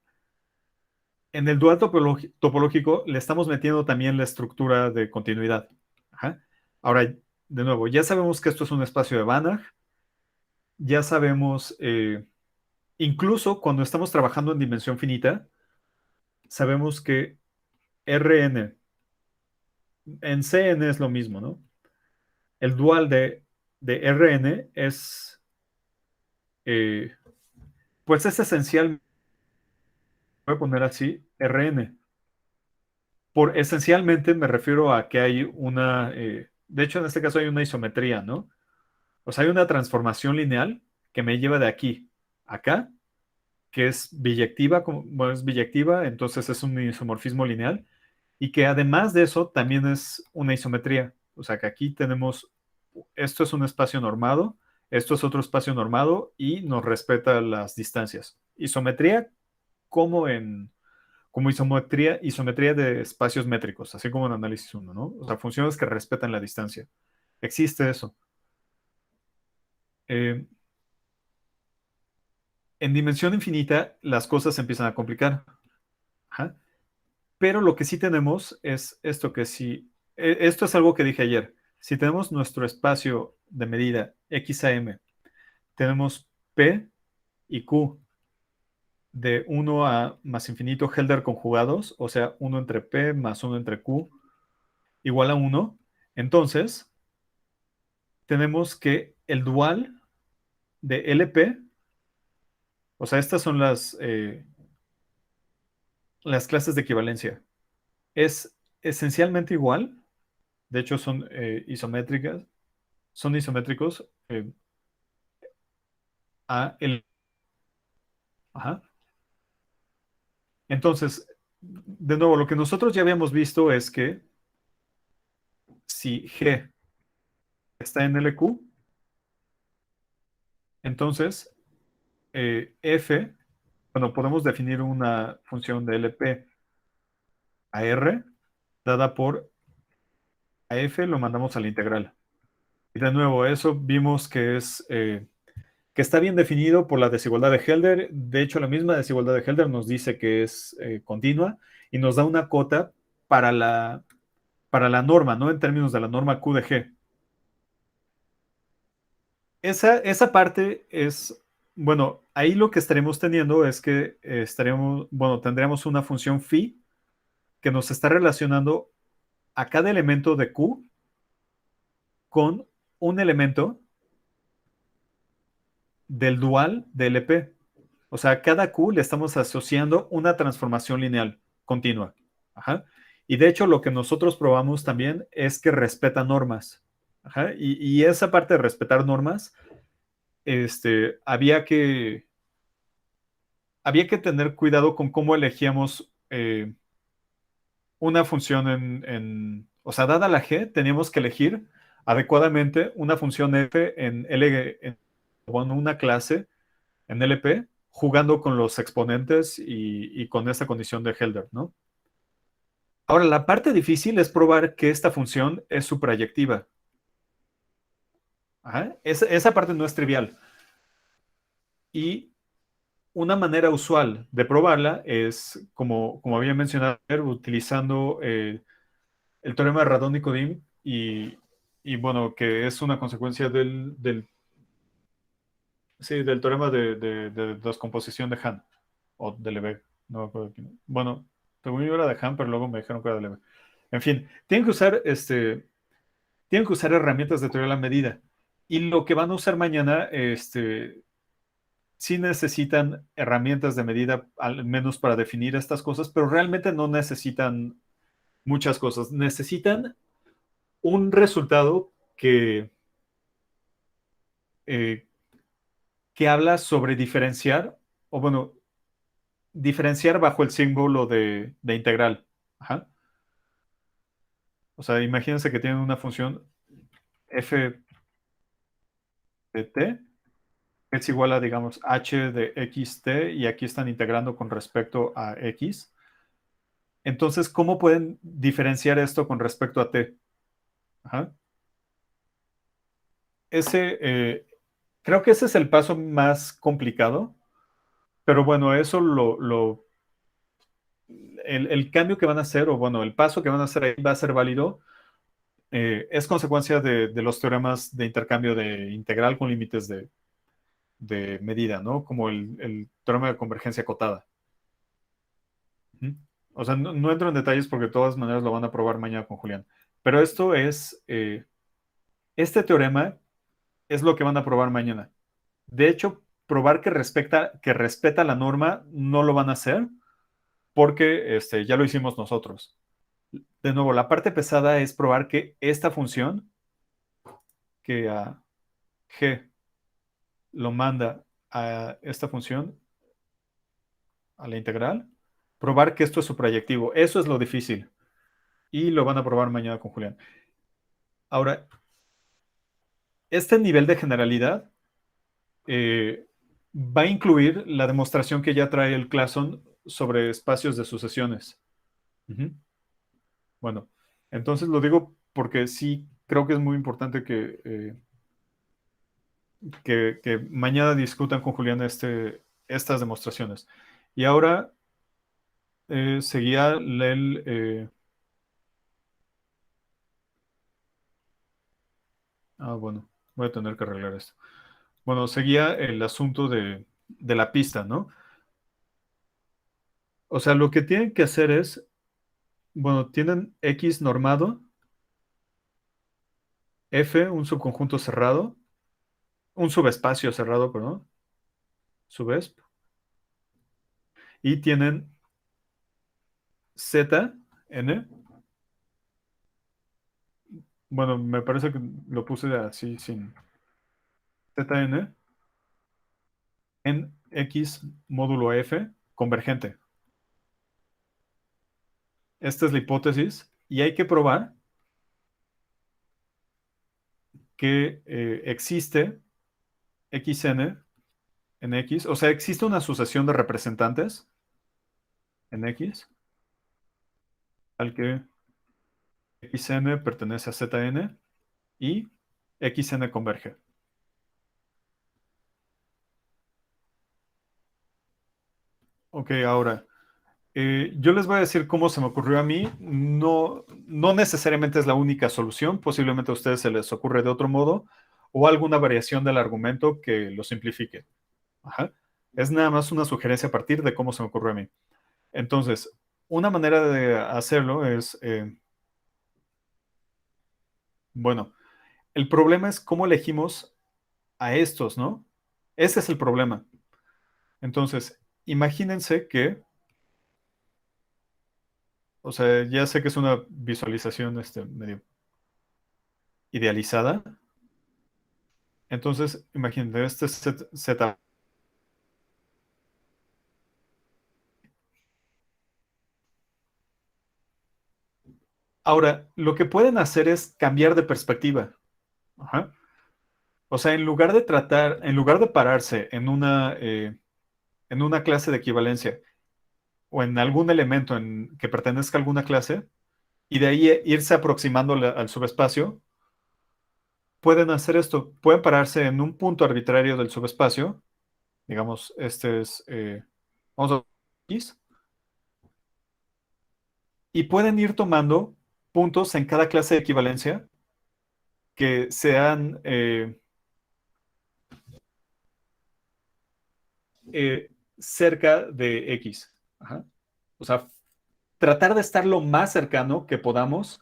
En el dual topológico le estamos metiendo también la estructura de continuidad. Ajá. Ahora, de nuevo, ya sabemos que esto es un espacio de Banach, ya sabemos, incluso cuando estamos trabajando en dimensión finita, sabemos que Rn en Cn es lo mismo, ¿no? El dual de Rn eh, pues es esencial, voy a poner así, Rn. Por esencialmente me refiero a que hay de hecho en este caso hay una isometría, ¿no? O sea, hay una transformación lineal que me lleva de aquí a acá, que es biyectiva, bueno, es biyectiva, entonces es un isomorfismo lineal, y que además de eso también es una isometría. O sea, que aquí tenemos, esto es un espacio normado, esto es otro espacio normado y nos respeta las distancias. Isometría como como isometría de espacios métricos, así como en análisis uno, ¿no? O sea, funciones que respetan la distancia. Existe eso. Eh, en dimensión infinita, las cosas se empiezan a complicar. Ajá. Pero lo que sí tenemos es esto que si, esto es algo que dije ayer, si tenemos nuestro espacio de medida X a M, tenemos P y Q de 1 a más infinito Helder conjugados, o sea, 1 entre P más 1 entre Q igual a 1, entonces tenemos que el dual de LP, o sea, estas son las clases de equivalencia, es esencialmente igual, de hecho son isométricas, son isométricos a el... Ajá. Entonces, de nuevo, lo que nosotros ya habíamos visto es que si G está en LQ, entonces F, bueno, podemos definir una función de LP a R, dada por a F, lo mandamos a la integral. Y de nuevo, eso vimos que es que está bien definido por la desigualdad de Helder. De hecho, la misma desigualdad de Helder nos dice que es continua y nos da una cota para la norma, ¿no? En términos de la norma Q de G. Esa parte es, bueno, ahí lo que estaremos teniendo es que bueno, tendríamos una función phi que nos está relacionando a cada elemento de Q con un elemento del dual de LP. O sea, a cada Q le estamos asociando una transformación lineal continua. Ajá. Y de hecho, lo que nosotros probamos también es que respeta normas. Ajá. Y esa parte de respetar normas, había que tener cuidado con cómo elegíamos una función o sea, dada la G, teníamos que elegir adecuadamente una función F en L, bueno, una clase en LP, jugando con los exponentes y con esta condición de Helder, ¿no? Ahora, la parte difícil es probar que esta función es suprayectiva. Ajá. Esa parte no es trivial. Y una manera usual de probarla es, como había mencionado, utilizando el teorema de Radon-Nikodym y, bueno, que es una consecuencia sí, del teorema de descomposición de Hahn o de Lebesgue. No me acuerdo quién. Bueno, según yo era de Hahn, pero luego me dijeron que era de Lebesgue. En fin, tienen que usar herramientas de teoría de la medida. Y lo que van a usar mañana, sí necesitan herramientas de medida, al menos para definir estas cosas, pero realmente no necesitan muchas cosas. Necesitan un resultado eh, que habla sobre diferenciar, o bueno, diferenciar bajo el símbolo de integral. Ajá. O sea, imagínense que tienen una función f de t, que es igual a, digamos, h de xt, y aquí están integrando con respecto a x. Entonces, ¿cómo pueden diferenciar esto con respecto a t? Ajá. Creo que ese es el paso más complicado, pero bueno, eso el cambio que van a hacer, o bueno, el paso que van a hacer ahí va a ser válido. Es consecuencia de los teoremas de intercambio de integral con límites de medida, ¿no? Como el teorema de convergencia acotada. Ujú. O sea, no entro en detalles porque de todas maneras lo van a probar mañana con Julián. Pero este teorema es lo que van a probar mañana. De hecho, probar que respeta la norma no lo van a hacer porque ya lo hicimos nosotros. De nuevo, la parte pesada es probar que esta función, que a g lo manda a esta función, a la integral, probar que esto es suprayectivo. Eso es lo difícil. Y lo van a probar mañana con Julián. Ahora, este nivel de generalidad va a incluir la demostración que ya trae el Clason sobre espacios de sucesiones. Ujú. Bueno, entonces lo digo porque sí creo que es muy importante que mañana discutan con Julián estas demostraciones. Y ahora, seguía bueno, voy a tener que arreglar esto. Bueno, seguía el asunto de la pista, ¿no? O sea, lo que tienen que hacer es, bueno, tienen X normado, F, un subconjunto cerrado, un subespacio cerrado, perdón, subesp, y tienen Z, N. Bueno, me parece que lo puse así sin ZN en X módulo F convergente. Esta es la hipótesis y hay que probar que existe XN en X, o sea, existe una asociación de representantes en X al que XN pertenece a ZN y XN converge. Ok, ahora, yo les voy a decir cómo se me ocurrió a mí. No, no necesariamente es la única solución, posiblemente a ustedes se les ocurre de otro modo o alguna variación del argumento que lo simplifique. Ajá. Es nada más una sugerencia a partir de cómo se me ocurrió a mí. Entonces, una manera de hacerlo es, bueno, el problema es cómo elegimos a estos, ¿no? Ese es el problema. Entonces, imagínense que, o sea, ya sé que es una visualización medio idealizada. Entonces, imagínense, este es Z. Ahora, lo que pueden hacer es cambiar de perspectiva. Ajá. O sea, en lugar de pararse en una clase de equivalencia o en algún elemento que pertenezca a alguna clase, y de ahí irse aproximando al subespacio, pueden hacer esto. Pueden pararse en un punto arbitrario del subespacio. Digamos, este es, vamos a X, y pueden ir tomando puntos en cada clase de equivalencia que sean cerca de X. Ajá. O sea, tratar de estar lo más cercano que podamos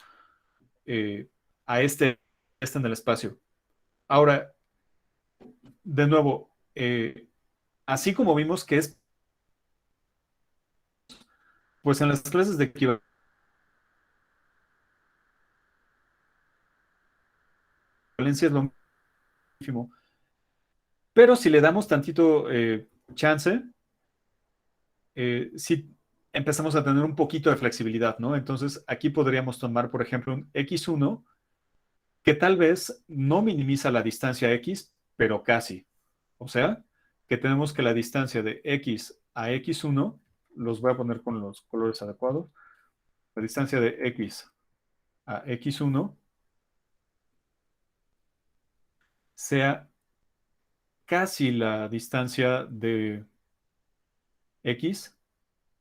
eh, a este en el espacio. Ahora, de nuevo, así como vimos que es, pues en las clases de equivalencia es lo mismo, pero si le damos tantito chance, sí empezamos a tener un poquito de flexibilidad, ¿no? Entonces, aquí podríamos tomar, por ejemplo, un X1 que tal vez no minimiza la distancia X, pero casi. O sea, que tenemos que la distancia de X a X1, los voy a poner con los colores adecuados, la distancia de X a X1 sea casi la distancia de X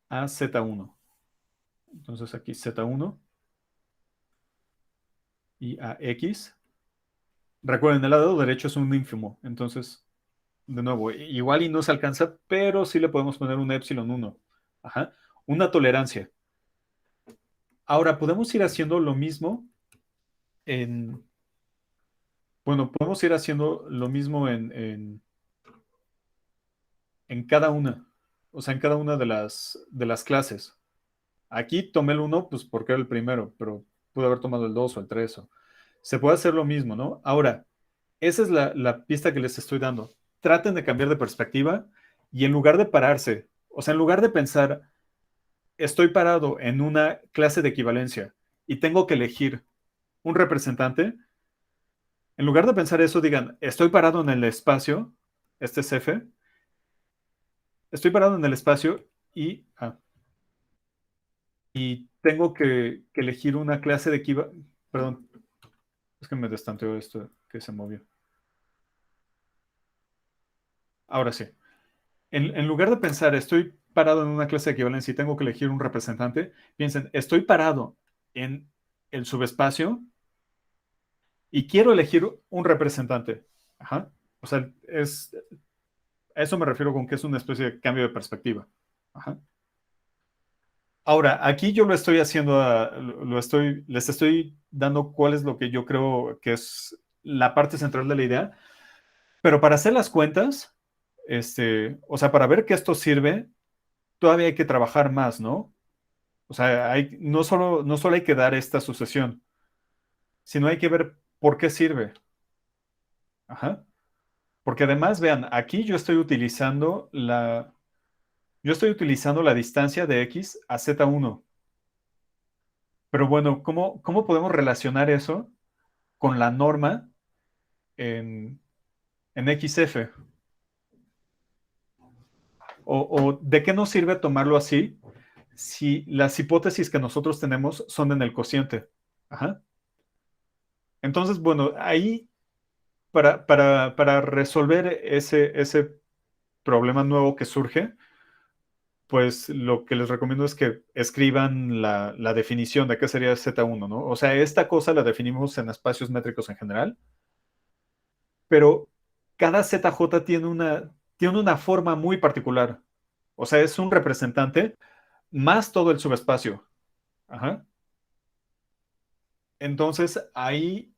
a Z1. Entonces aquí Z1 y a X. Recuerden, el lado derecho es un ínfimo, entonces, de nuevo, igual y no se alcanza, pero sí le podemos poner un epsilon 1. Ajá. Una tolerancia. Ahora, podemos ir haciendo lo mismo en, bueno, podemos ir haciendo lo mismo en cada una, o sea, en cada una de las clases. Aquí tomé el uno pues porque era el primero, pero pude haber tomado el 2 o el 3. Se puede hacer lo mismo, ¿no? Ahora, esa es la pista que les estoy dando. Traten de cambiar de perspectiva y en lugar de pararse, o sea, en lugar de pensar, estoy parado en una clase de equivalencia y tengo que elegir un representante, en lugar de pensar eso, digan, estoy parado en el espacio, este es F, estoy parado en el espacio y tengo que elegir una clase de equivalencia. Perdón, es que me destanteó esto que se movió. Ahora sí. En lugar de pensar, estoy parado en una clase de equivalencia y tengo que elegir un representante, piensen, estoy parado en el subespacio y quiero elegir un representante. Ajá. O sea, a eso me refiero con que es una especie de cambio de perspectiva. Ajá. Ahora, aquí yo lo estoy haciendo, les estoy dando cuál es lo que yo creo que es la parte central de la idea, pero para hacer las cuentas, o sea, para ver que esto sirve, todavía hay que trabajar más, ¿no? O sea, no solo hay que dar esta sucesión, sino hay que ver por qué sirve. Ajá. Porque además, vean, aquí yo estoy utilizando la distancia de x a z1. Pero bueno, ¿cómo podemos relacionar eso con la norma en XF? ¿O de qué nos sirve tomarlo así si las hipótesis que nosotros tenemos son en el cociente? Ajá. Entonces, bueno, ahí para resolver ese problema nuevo que surge, pues lo que les recomiendo es que escriban la definición de qué sería Z1, ¿no? O sea, esta cosa la definimos en espacios métricos en general, pero cada ZJ tiene una forma muy particular. O sea, es un representante más todo el subespacio. Ajá. Entonces, ahí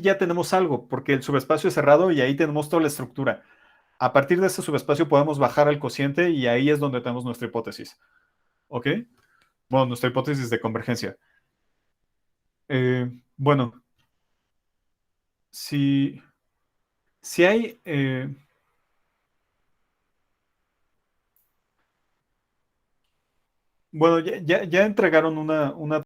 ya tenemos algo, porque el subespacio es cerrado y ahí tenemos toda la estructura. A partir de ese subespacio podemos bajar al cociente y ahí es donde tenemos nuestra hipótesis. ¿Ok? Bueno, nuestra hipótesis de convergencia. Bueno, si hay... bueno, ya entregaron una